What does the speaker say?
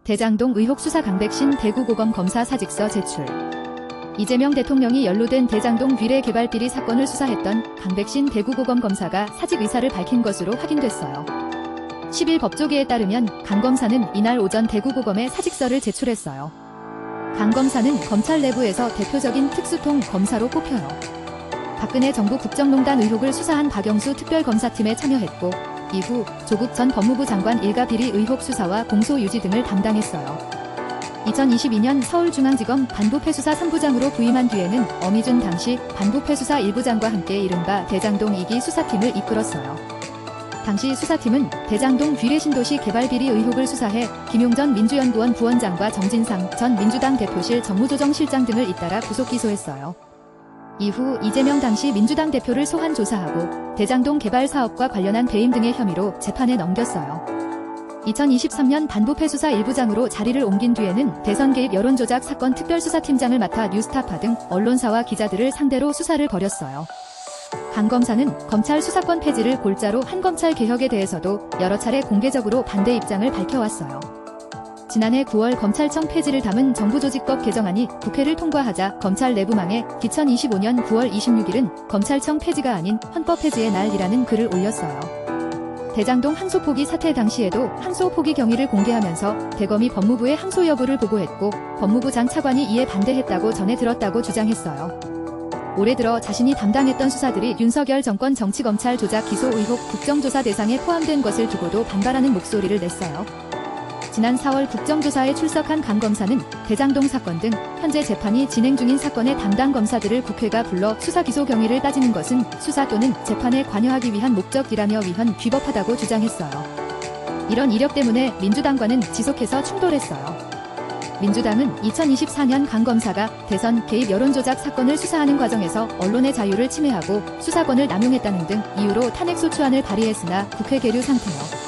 대장동 의혹 수사 강백신 대구고검 검사 사직서 제출. 이재명 대통령이 연루된 대장동 위례 개발 비리 사건을 수사했던 강백신 대구고검 검사가 사직 의사를 밝힌 것으로 확인됐어요. 10일 법조계에 따르면 강 검사는 이날 오전 대구고검에 사직서를 제출했어요. 강 검사는 검찰 내부에서 대표적인 특수통 검사로 꼽혀요. 박근혜 정부 국정농단 의혹을 수사한 박영수 특별검사팀에 참여했고 이후 조국 전 법무부 장관 일가 비리 의혹 수사와 공소 유지 등을 담당했어요. 2022년 서울중앙지검 반부패수사 3부장으로 부임한 뒤에는 어미준 당시 반부패수사 1부장과 함께 이른바 대장동 2기 수사팀을 이끌었어요. 당시 수사팀은 대장동 위례 신도시 개발 비리 의혹을 수사해 김용전 민주연구원 부원장과 정진상 전 민주당 대표실 정무조정실장 등을 잇따라 구속 기소했어요. 이후 이재명 당시 민주당 대표를 소환 조사하고 대장동 개발 사업과 관련한 배임 등의 혐의로 재판에 넘겼어요. 2023년 반부패수사 1부장으로 자리를 옮긴 뒤에는 대선 개입 여론조작 사건 특별수사팀장을 맡아 뉴스타파 등 언론사와 기자들을 상대로 수사를 벌였어요. 강 검사는 검찰 수사권 폐지를 골자로 한 검찰 개혁에 대해서도 여러 차례 공개적으로 반대 입장을 밝혀왔어요. 지난해 9월 검찰청 폐지를 담은 정부조직법 개정안이 국회를 통과하자 검찰 내부망에 2025년 9월 26일은 검찰청 폐지가 아닌 헌법 폐지의 날이라는 글을 올렸어요. 대장동 항소 포기 사태 당시에도 항소 포기 경위를 공개하면서 대검이 법무부의 항소 여부를 보고했고 법무부 장 차관이 이에 반대했다고 전해 들었다고 주장했어요. 올해 들어 자신이 담당했던 수사들이 윤석열 정권 정치검찰 조작 기소 의혹 국정조사 대상에 포함된 것을 두고도 반발하는 목소리를 냈어요. 지난 4월 국정조사에 출석한 강 검사는 대장동 사건 등 현재 재판이 진행 중인 사건의 담당 검사들을 국회가 불러 수사 기소 경위를 따지는 것은 수사 또는 재판에 관여하기 위한 목적이라며 위헌 위법하다고 주장했어요. 이런 이력 때문에 민주당과는 지속해서 충돌했어요. 민주당은 2024년 강 검사가 대선 개입 여론조작 사건을 수사하는 과정에서 언론의 자유를 침해하고 수사권을 남용했다는 등 이유로 탄핵소추안을 발의했으나 국회 계류 상태요.